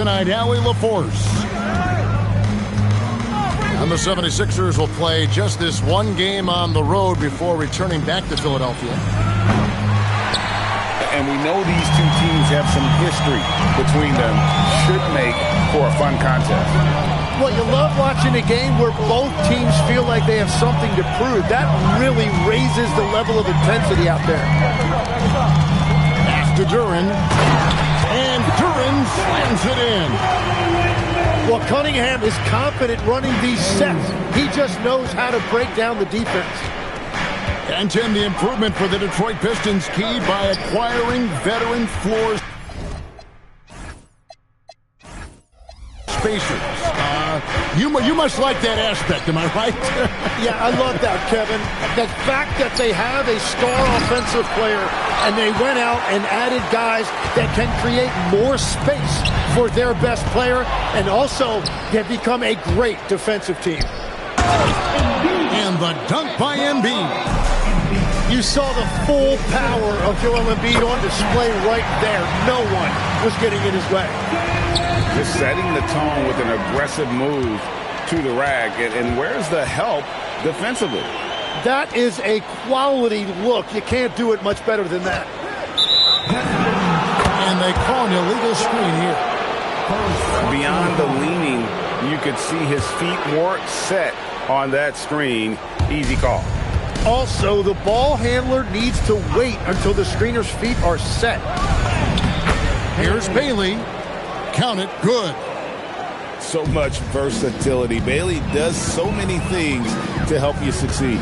Tonight, Allie LaForce. And the 76ers will play just this one game on the road before returning back to Philadelphia. And we know these two teams have some history between them. Should make for a fun contest. Well, you love watching a game where both teams feel like they have something to prove. That really raises the level of intensity out there. Pass to Duren. And Duren slams it in. Well, Cunningham is confident running these sets. He just knows how to break down the defense. And Tim, the improvement for the Detroit Pistons key by acquiring veteran floor spacers. You must like that aspect, am I right? Yeah, I love that, Kevin. The fact that they have a star offensive player and they went out and added guys that can create more space for their best player, and also have become a great defensive team. And the dunk by Embiid. You saw the full power of Joel Embiid on display right there. No one was getting in his way. Just setting the tone with an aggressive move to the rack. And where's the help defensively? That is a quality look. You can't do it much better than that. And they call an illegal screen here. Beyond the leaning, you could see his feet weren't set on that screen. Easy call. Also, the ball handler needs to wait until the screener's feet are set. Here's Bailey. Count it. Good. So much versatility. Bailey does so many things to help you succeed.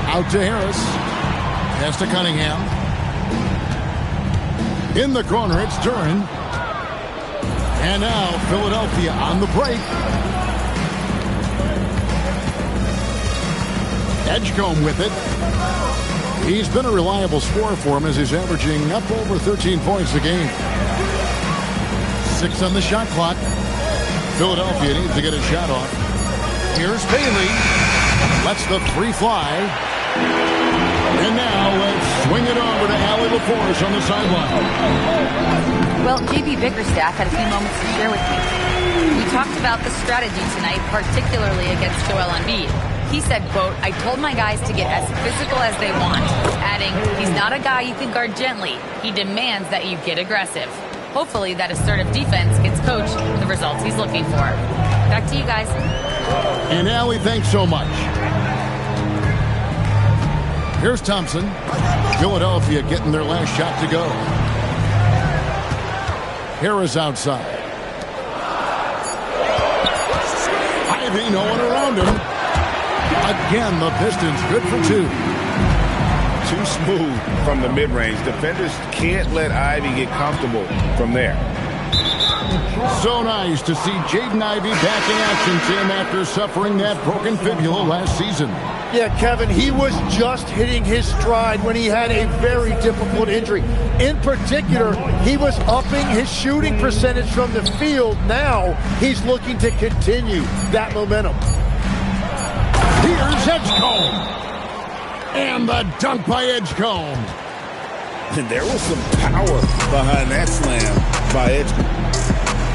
Out to Harris. Pass to Cunningham. In the corner, it's Duren. And now Philadelphia on the break. Edgecombe with it. He's been a reliable scorer for him as he's averaging up over 13 points a game. 6 on the shot clock. Philadelphia needs to get a shot off. Here's Bailey. Lets the three fly. And now let's swing it over to Allie LaForce on the sideline. Well, JB Bickerstaff had a few moments to share with me. We talked about the strategy tonight, particularly against Joel Embiid. He said, quote, "I told my guys to get as physical as they want," adding, "He's not a guy you can guard gently. He demands that you get aggressive." Hopefully that assertive defense gets Coach the results he's looking for. Back to you guys. And Allie, thanks so much. Here's Thompson. Philadelphia getting their last shot to go. Harris outside. Ivy, no one around him. Again, the Pistons good for 2. Too smooth from the mid-range. Defenders can't let Ivy get comfortable from there. So nice to see Jaden Ivey back in action, Tim, after suffering that broken fibula last season. Yeah, Kevin, he was just hitting his stride when he had a very difficult injury. In particular, he was upping his shooting percentage from the field. Now he's looking to continue that momentum. Here's Edgecombe. And the dunk by Edgecombe. And there was some power behind that slam by Edgecombe.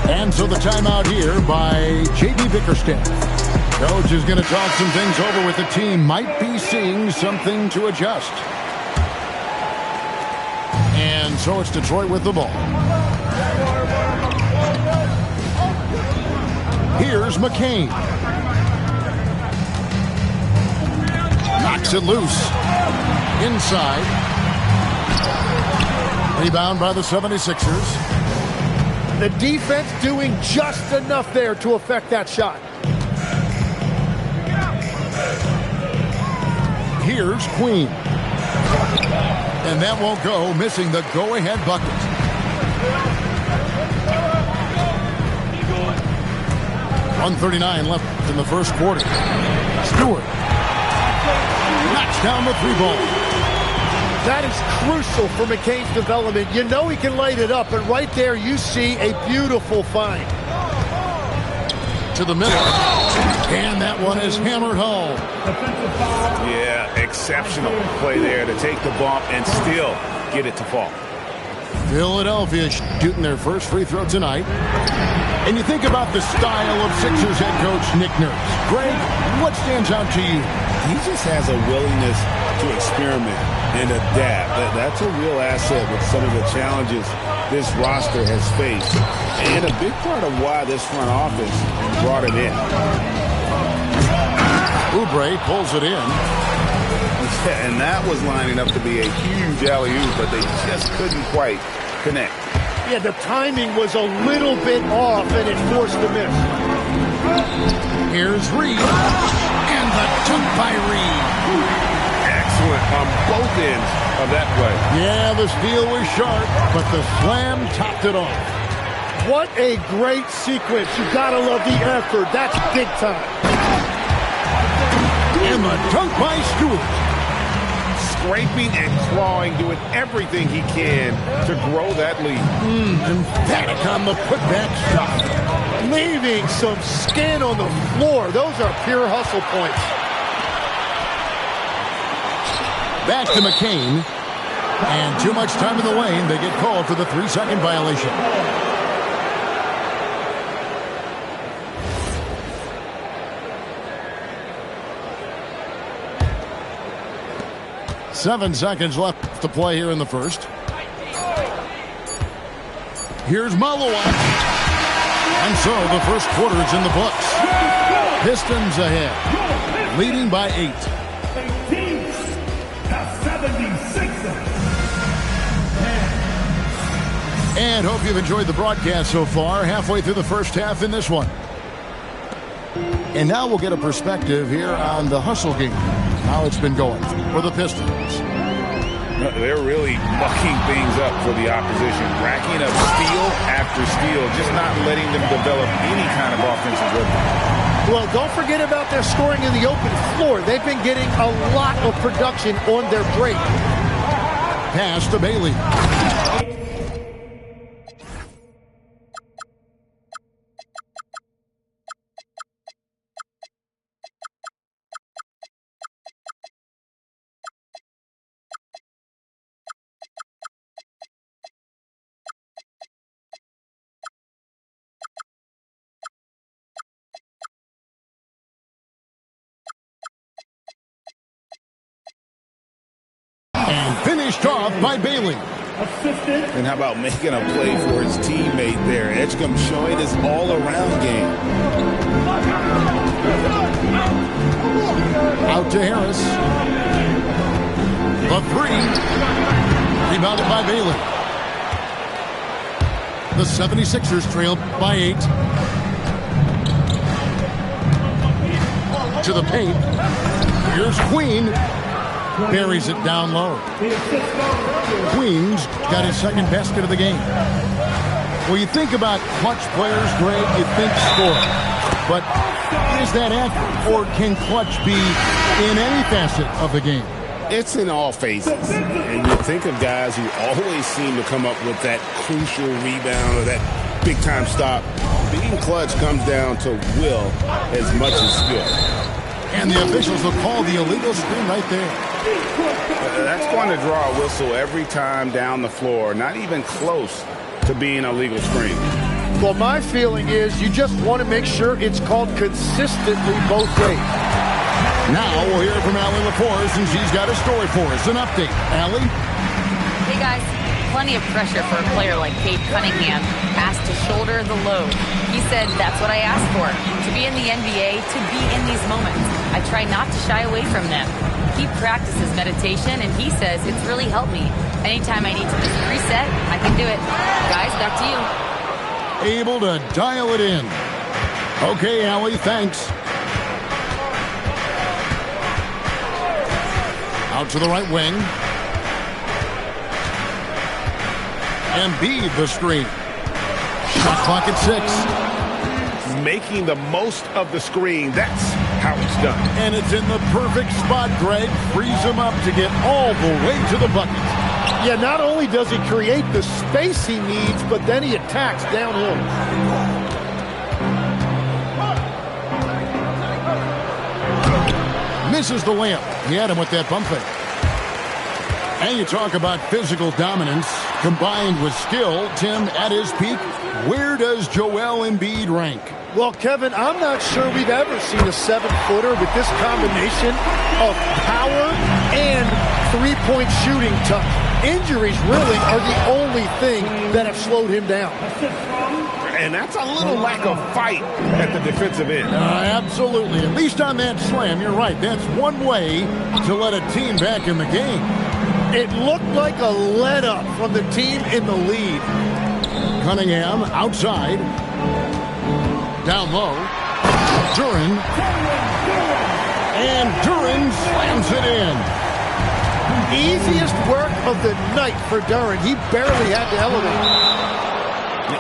And so the timeout here by J.B. Bickerstaff. Coach is going to talk some things over with the team. Might be seeing something to adjust. And so it's Detroit with the ball. Here's McCain. Knocks it loose. Inside. Rebound by the 76ers. The defense doing just enough there to affect that shot. Here's Queen. And that won't go, missing the go-ahead bucket. .139 left in the first quarter. Stewart knocks down the 3-ball. That is crucial for McCain's development. You know he can light it up, but right there you see a beautiful find. To the middle. And that one is hammered home. Yeah, exceptional play there to take the bump and still get it to fall. Philadelphia shooting their first free throw tonight. And you think about the style of Sixers head coach Nick Nurse. Greg, what stands out to you? He just has a willingness to experiment and adapt. That's a real asset with some of the challenges this roster has faced. And a big part of why this front office brought him in. Oubre pulls it in. And that was lining up to be a huge alley-oop, but they just couldn't quite connect. Yeah, the timing was a little bit off, and it forced the miss. Here's Reed. And the dunk by Reed. Excellent on both ends of that play. Yeah, the steal was sharp, but the slam topped it off. What a great sequence. You gotta love the effort. That's big time. And the dunk by Stewart. Scraping and clawing, doing everything he can to grow that lead. Emphatic on the putback shot. Leaving some skin on the floor. Those are pure hustle points. Back to McCain. And too much time in the lane. They get called for the 3-second violation. Seven seconds left to play here in the first. Here's Malawak. And so the first quarter is in the books. Pistons ahead, leading by 8. And hope you've enjoyed the broadcast so far. Halfway through the first half in this one. And now we'll get a perspective here on the hustle game. How it's been going for the Pistons. They're really mucking things up for the opposition. Racking up steal after steal. Just not letting them develop any kind of offensive rhythm. Well, don't forget about their scoring in the open floor. They've been getting a lot of production on their break. Pass to Bailey. And finished off by Bailey. And how about making a play for his teammate there? Edgecombe showing his all-around game. Out to Harris. The 3. Rebounded by Bailey. The 76ers trail by 8. To the paint. Here's Queen. Buries it down low. Queen's got his second basket of the game. When you think about clutch players, Greg, you think scoring. But is that accurate? Or can clutch be in any facet of the game? It's in all phases. And you think of guys who always seem to come up with that crucial rebound or that big-time stop. Being clutch comes down to will as much as skill. And the officials will call the illegal screen right there. That's going to draw a whistle every time down the floor. Not even close to being a legal screen. Well, my feeling is you just want to make sure it's called consistently both ways. Now we'll hear from Allie LaForce, and she's got a story for us. An update. Allie? Hey, guys. Plenty of pressure for a player like Cade Cunningham, asked to shoulder the load. He said, that's what I asked for, to be in the NBA, to be in these moments. I try not to shy away from them. He practices meditation, and he says it's really helped me. Anytime I need to just reset, I can do it. Guys, back to you. Able to dial it in. Okay, Allie, thanks. Out to the right wing. Embiid the screen. Shot clock at 6. Making the most of the screen. That's how it's done. And it's in the perfect spot, Greg. Frees him up to get all the way to the bucket. Yeah, not only does he create the space he needs, but then he attacks downhill. Misses the layup. He had him with that bump fake. And you talk about physical dominance combined with skill. Tim, at his peak, where does Joel Embiid rank? Well, Kevin, I'm not sure we've ever seen a 7-footer with this combination of power and three-point shooting touch. Injuries really are the only thing that have slowed him down. And that's a little lack of fight at the defensive end. Absolutely. At least on that slam, you're right. That's one way to let a team back in the game. It looked like a let-up from the team in the lead. Cunningham outside. Down low. Duren. And Duren slams it in. Easiest work of the night for Duren. He barely had to elevate.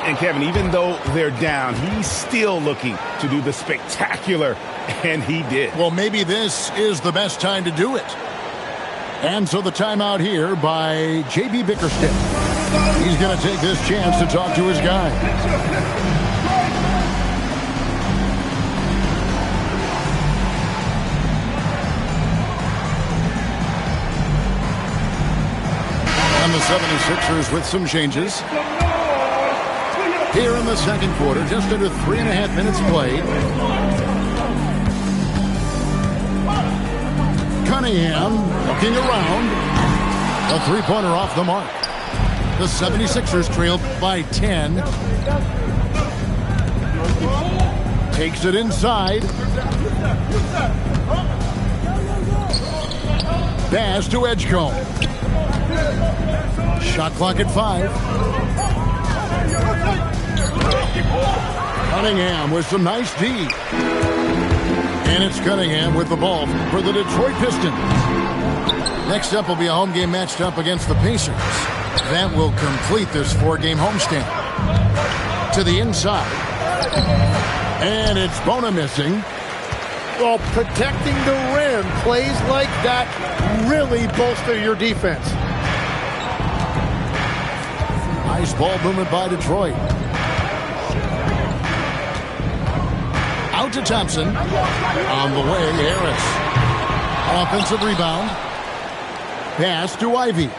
And Kevin, even though they're down, he's still looking to do the spectacular, and he did. Well, maybe this is the best time to do it. And so the timeout here by J.B. Bickerstaff. He's going to take this chance to talk to his guy. And the 76ers with some changes. Here in the second quarter, just under 3.5 minutes played. Cunningham looking around. A three-pointer off the mark. The 76ers trailed by 10. Takes it inside. Pass to Edgecombe. Shot clock at 5. Cunningham with some nice D. And it's Cunningham with the ball for the Detroit Pistons. Next up will be a home game matched up against the Pacers. That will complete this 4-game homestand. To the inside. And it's Bona missing. Well, protecting the rim, plays like that really bolster your defense. Nice ball movement by Detroit. Out to Thompson. On the way, Harris. Offensive rebound. Pass to Ivy.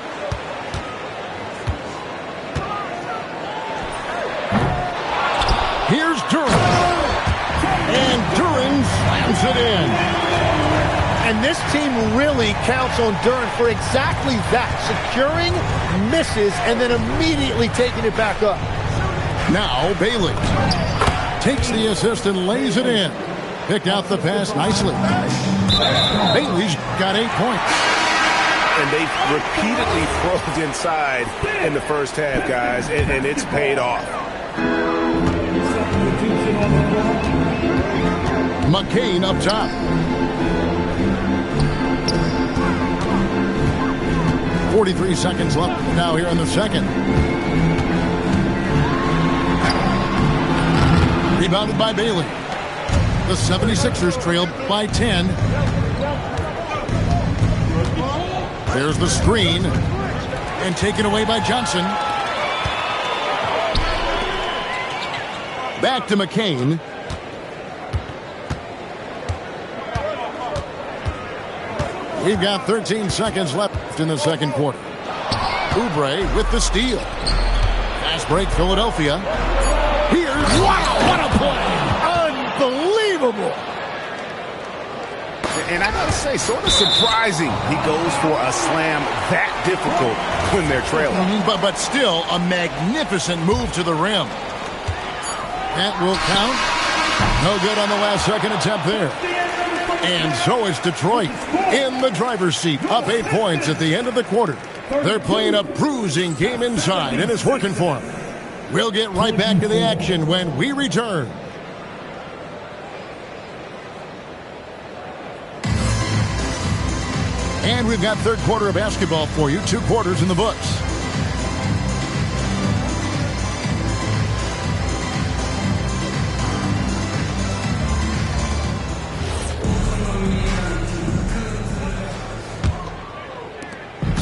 Here's Duren. And Duren slams it in. And this team really counts on Duren for exactly that. Securing, misses, and then immediately taking it back up. Now Bailey takes the assist and lays it in. Picked out the pass nicely. Bailey's got 8 points. And they repeatedly froze inside in the first half, guys, and it's paid off. McCain up top. .43 seconds left now here in the second. Rebounded by Bailey. The 76ers trailed by 10. There's the screen. And taken away by Johnson. Back to McCain. We've got 13 seconds left in the second quarter. Oubre with the steal. Fast break, Philadelphia. Here's... Wow, what a play! Unbelievable! And I gotta say, sort of surprising he goes for a slam that difficult when they're trailing. But still, a magnificent move to the rim. That will count. No good on the last second attempt there. And so is Detroit in the driver's seat, up 8 points at the end of the quarter. They're playing a bruising game inside, and it's working for them. We'll get right back to the action when we return. And we've got third quarter of basketball for you, 2 quarters in the books.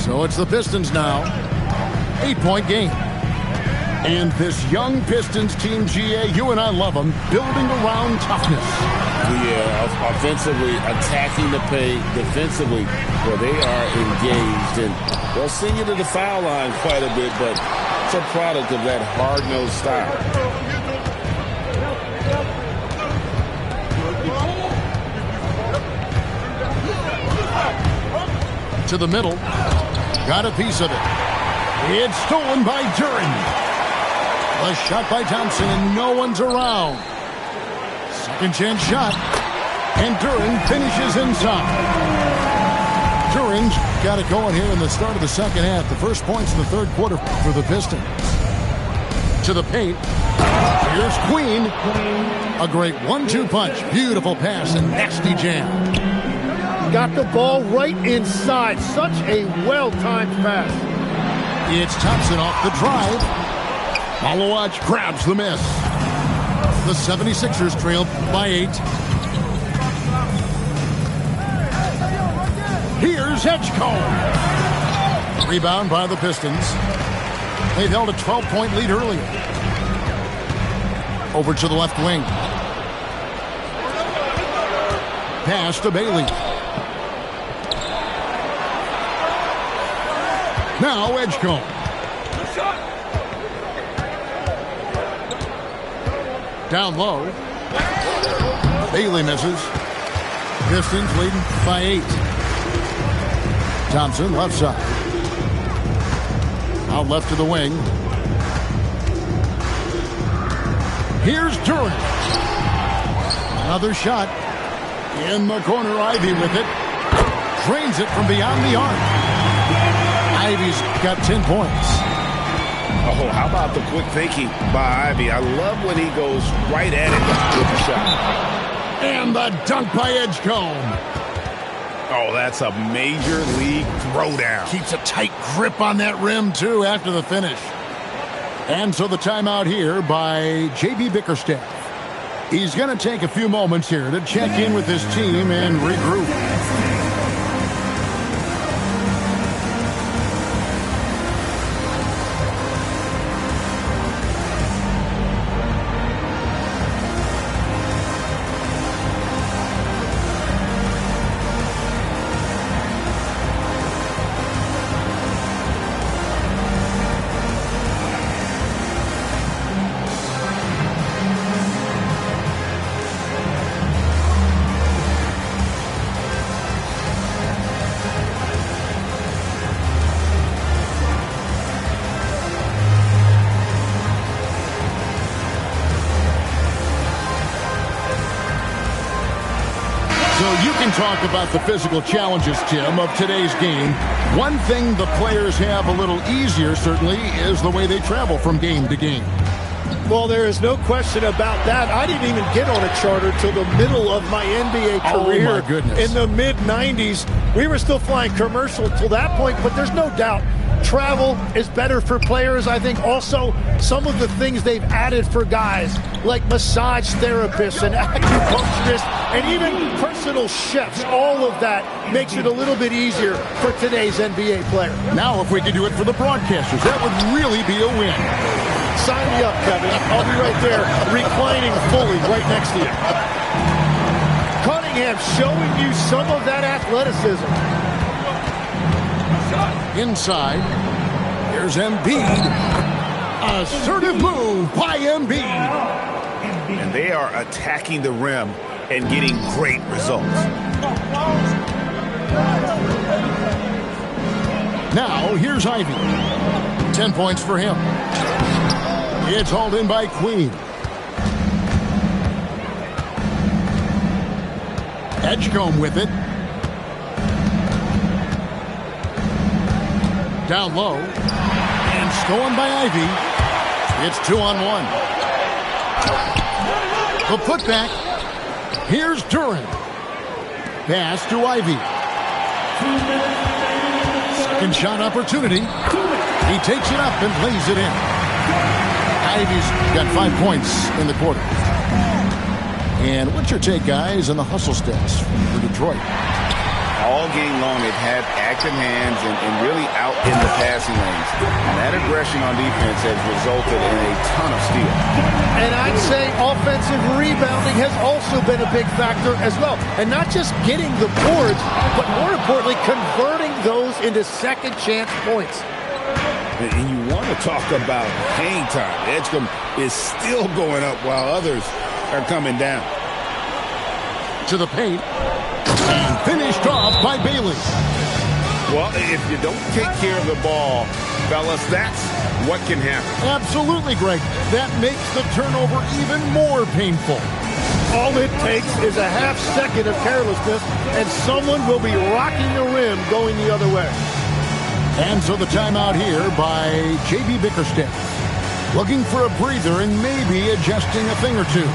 So it's the Pistons now. 8-point game. And this young Pistons team, GA, you and I love them, building around toughness. Yeah, offensively, attacking the paint, defensively, well, they are engaged. And they'll send you to the foul line quite a bit, but it's a product of that hard-nosed style. To the middle. Got a piece of it. It's stolen by Duren. A shot by Thompson, and no one's around. Second chance shot. And Duren finishes inside. Duren's got it going here in the start of the second half. The first points in the third quarter for the Pistons. To the paint. Here's Queen. A great 1-2 punch. Beautiful pass and nasty jam. Got the ball right inside. Such a well-timed pass. It's Thompson off the drive. Malawach grabs the miss. The 76ers trail by 8. Here's Edgecombe. Rebound by the Pistons. They've held a 12-point lead earlier. Over to the left wing. Pass to Bailey. Now Edgecombe. Down low. Bailey misses. Pistons leading by 8. Thompson left side. Out left to the wing. Here's Duren. Another shot. In the corner, Ivy with it. Drains it from beyond the arc. Ivy's got 10 points. Oh, how about the quick thinking by Ivy? I love when he goes right at it with the shot. And the dunk by Edgecombe. Oh, that's a major league throwdown. Keeps a tight grip on that rim, too, after the finish. And so the timeout here by J.B. Bickerstaff. He's going to take a few moments here to check in with his team and regroup. Talk about the physical challenges, Tim, of today's game. One thing the players have a little easier, certainly, is the way they travel from game to game. Well, there is no question about that. I didn't even get on a charter till the middle of my NBA career. Oh, my goodness. In the mid-90s. We were still flying commercial till that point, but there's no doubt travel is better for players. I think also some of the things they've added for guys like massage therapists and acupuncturists and even personal chefs, all of that makes it a little bit easier for today's NBA player. Now if we could do it for the broadcasters, that would really be a win. Sign me up, Kevin. I'll be right there reclining fully right next to you. Cunningham showing you some of that athleticism. Inside, here's Embiid. Assertive move by Embiid. And they are attacking the rim and getting great results. Now, here's Ivy. 10 points for him. It's hauled in by Queen. Edgecombe with it. Down low. And stolen by Ivy. It's 2-on-1. The putback. Here's Duren. Pass to Ivy. Second shot opportunity. He takes it up and lays it in. Ivy's got 5 points in the quarter. And what's your take, guys, on the hustle stats for Detroit? all game long, they've had active hands and really out in the passing lanes. And that aggression on defense has resulted in a ton of steals. And I'd say offensive rebounding has also been a big factor as well. And not just getting the boards, but more importantly, converting those into second chance points. And you want to talk about hang time. Edgecombe is still going up while others are coming down. To the paint. And finished off by Bailey. Well, if you don't take care of the ball, fellas, that's what can happen. Absolutely, Greg. That makes the turnover even more painful. All it takes is a half second of carelessness, and someone will be rocking the rim going the other way. And so the timeout here by J.B. Bickerstaff. Looking for a breather and maybe adjusting a thing or two.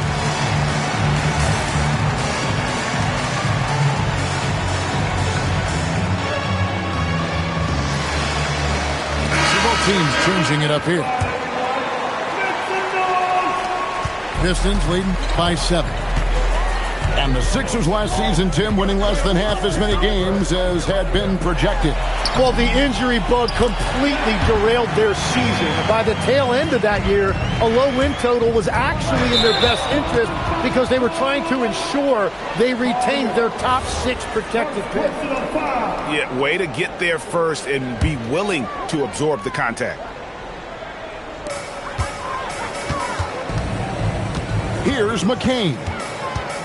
Teams changing it up here. Pistons leading by 7. And the Sixers last season, Tim, winning less than half as many games as had been projected. Well, the injury bug completely derailed their season. By the tail end of that year, a low win total was actually in their best interest because they were trying to ensure they retained their top 6 protected picks. Yeah, way to get there first and be willing to absorb the contact. Here's McCain.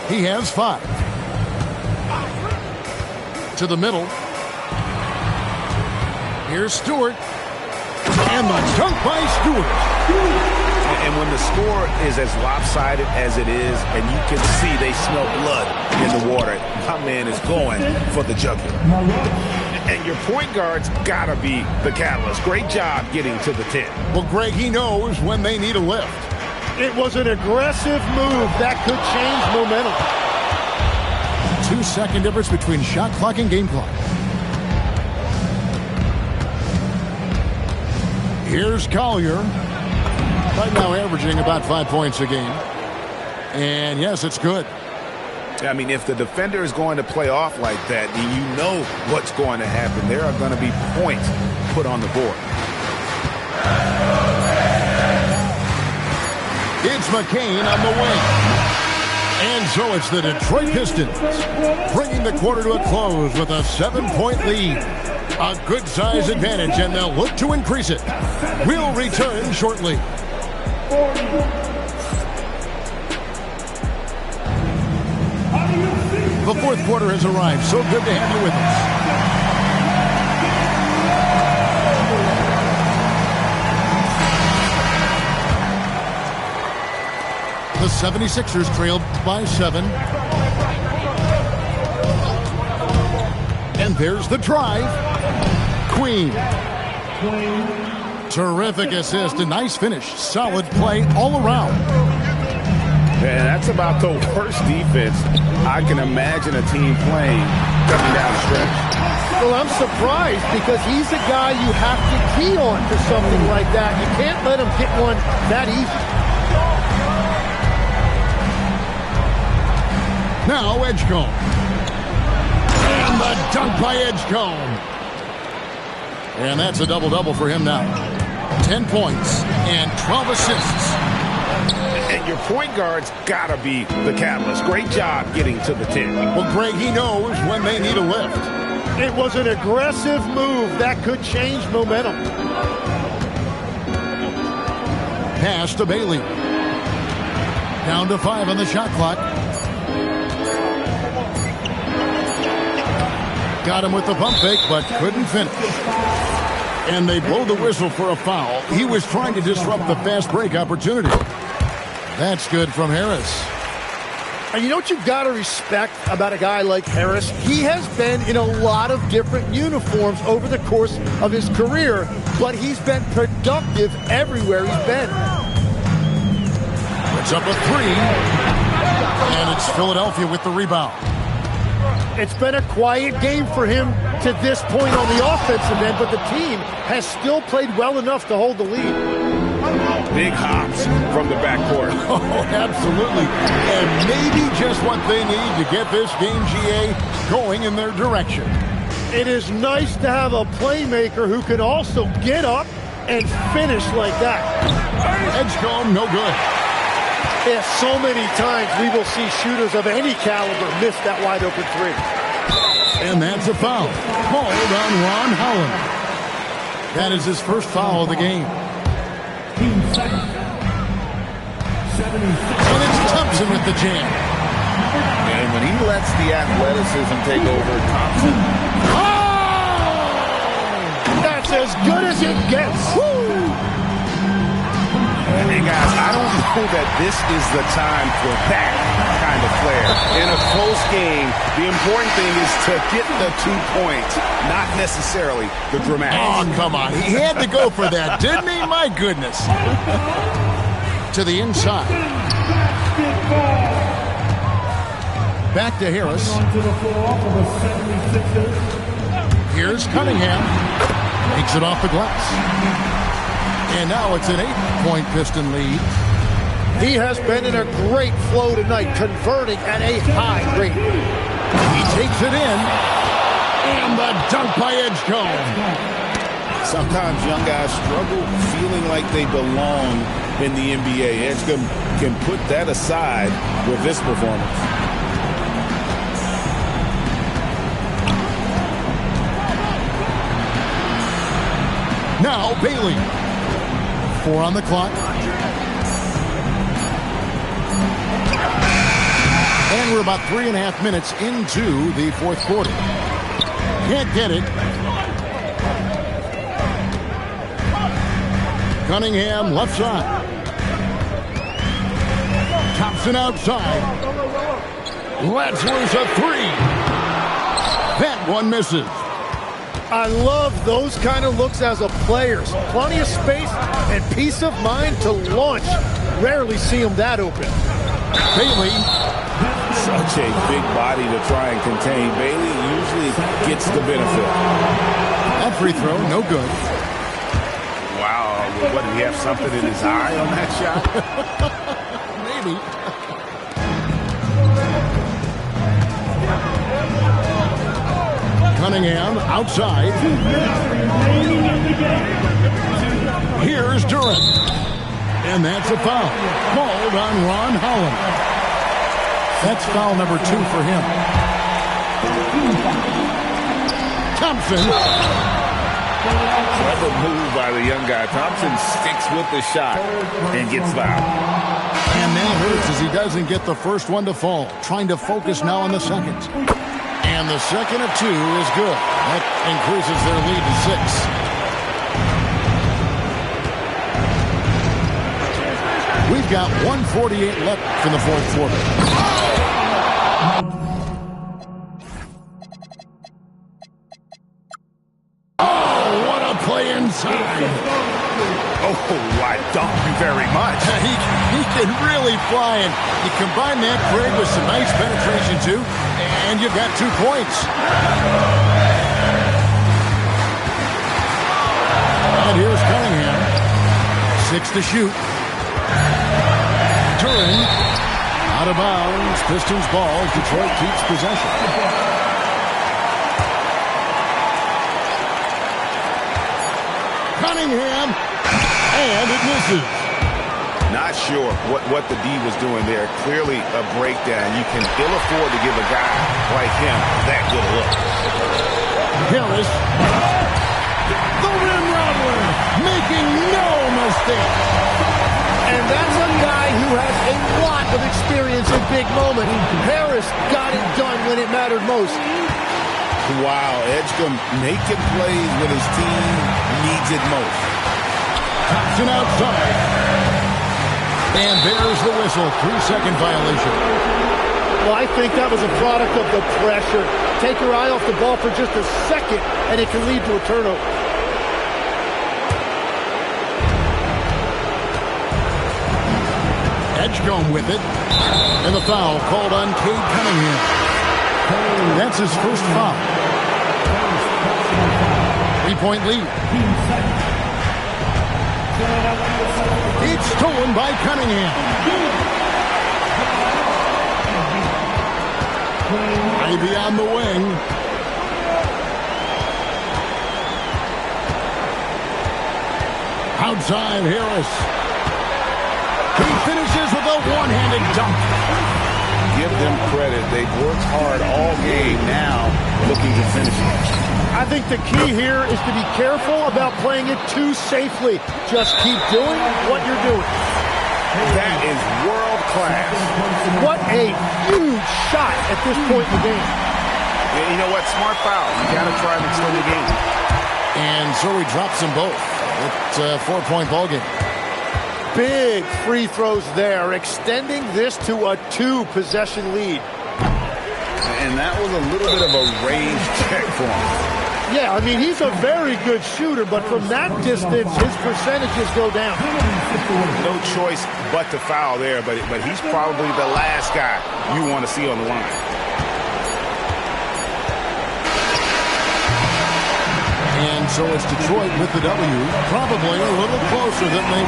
He has 5. To the middle. Here's Stewart. And the dunk by Stewart. And when the score is as lopsided as it is, and you can see they smell blood in the water, my man is going for the jugular. And your point guard's got to be the catalyst. Great job getting to the 10. Well, Greg, he knows when they need a lift. It was an aggressive move that could change momentum. 2-second difference between shot clock and game clock. Here's Collier. Right now averaging about 5 points a game. And yes, it's good. I mean, if the defender is going to play off like that, then you know what's going to happen. There are going to be points put on the board. It's McCain on the wing. And so it's the Detroit Pistons bringing the quarter to a close with a 7-point lead. A good size advantage, and they'll look to increase it. We'll return shortly. The fourth quarter has arrived. So good to have you with us. The 76ers trailed by 7. And there's the drive. Queen. Terrific assist. A nice finish. Solid play all around. And that's about the worst defense I can imagine a team playing coming down the stretch. Well, I'm surprised because he's a guy you have to key on for something like that. You can't let him get one that easy. Now Edgecombe. And the dunk by Edgecombe. And that's a double-double for him now. 10 points and 12 assists. And your point guard's got to be the catalyst. Great job getting to the 10. Well, Greg, he knows when they need a lift. It was an aggressive move that could change momentum. Pass to Bailey. Down to 5 on the shot clock. Got him with the pump fake, but couldn't finish. And they blow the whistle for a foul. He was trying to disrupt the fast break opportunity. That's good from Harris. And you know what you've got to respect about a guy like Harris? He has been in a lot of different uniforms over the course of his career, but he's been productive everywhere he's been. It's up a 3. And it's Philadelphia with the rebound. It's been a quiet game for him to this point on the offensive end, but the team has still played well enough to hold the lead. big hops from the backcourt. Oh, absolutely. And maybe just what they need to get this game, GA, going in their direction. It is nice to have a playmaker who can also get up and finish like that. Edgecombe, no good. Yeah, so many times we will see shooters of any caliber miss that wide open three. And that's a foul. Called on Ron Holland. That is his first foul of the game. And it's Thompson with the jam. And when he lets the athleticism take over, Thompson. Oh! That's as good as it gets. Woo! Hey, guys, I don't know that this is the time for that kind of flair. In a close game, the important thing is to get the 2 points, not necessarily the dramatics. Oh, come on. He had to go for that, didn't he? My goodness. To the inside. Back to Harris. Here's Cunningham. Takes it off the glass. And now it's an 8-point Piston lead. He has been in a great flow tonight, converting at a high rate. He takes it in. And the dunk by Edgecombe. Sometimes young guys struggle feeling like they belong in the NBA. Edgecombe can put that aside with this performance. Now Bailey. 4 on the clock. And we're about 3.5 minutes into the fourth quarter. Can't get it. Cunningham left side. Thompson outside. Lets loose a 3. That one misses. I love those kind of looks as a player. Plenty of space and peace of mind to launch. Rarely see him that open. Bailey. Such a big body to try and contain. Bailey usually gets the benefit. That free throw, no good. Wow, what, did he have something in his eye on that shot? Maybe. Cunningham outside. Here's Durant. And that's a foul. Called on Ron Holland. That's foul number 2 for him. Thompson. Clever move by the young guy. Thompson sticks with the shot and gets fouled. And that hurts as he doesn't get the first one to fall. Trying to focus now on the second. And the second of 2 is good. That increases their lead to 6. We've got 1:48 left in the fourth quarter. Oh, what a play inside. Oh, I don't you very much. He can really fly, and you combine that, Craig, with some nice penetration, too, and you've got 2 points. And here's Cunningham. 6 to shoot. Turin out of bounds. Pistons ball. Detroit keeps possession. Cunningham. And it misses. Not sure what the D was doing there. Clearly a breakdown. You can ill afford to give a guy like him that good a look. Harris. The rim robber. Making no mistake. And that's a guy who has a lot of experience in big moments. Harris got it done when it mattered most. Wow, Edgecombe making plays when his team needs it most. Thompson outside. And there's the whistle. 3-second violation. Well, I think that was a product of the pressure. Take your eye off the ball for just a second, and it can lead to a turnover. Edgecombe with it. And the foul called on Cade Cunningham. That's his first foul. 3-point lead. It's stolen by Cunningham. Ivy on the wing. Outside Harris. He finishes with a one-handed dunk. Give them credit. They've worked hard all game, now looking to finish it. I think the key here is to be careful about playing it too safely. Just keep doing what you're doing. That is world class. What a huge shot at this point in the game. Yeah, you know what? Smart foul. You got to try and extend the game. And so he drops them both. It's a 4-point ball game. Big free throws there, extending this to a 2-possession lead. And that was a little bit of a range check for him. Yeah, I mean, he's a very good shooter, but from that distance, his percentages go down. No choice but to foul there, but he's probably the last guy you want to see on the line. And so it's Detroit with the W, probably a little closer than they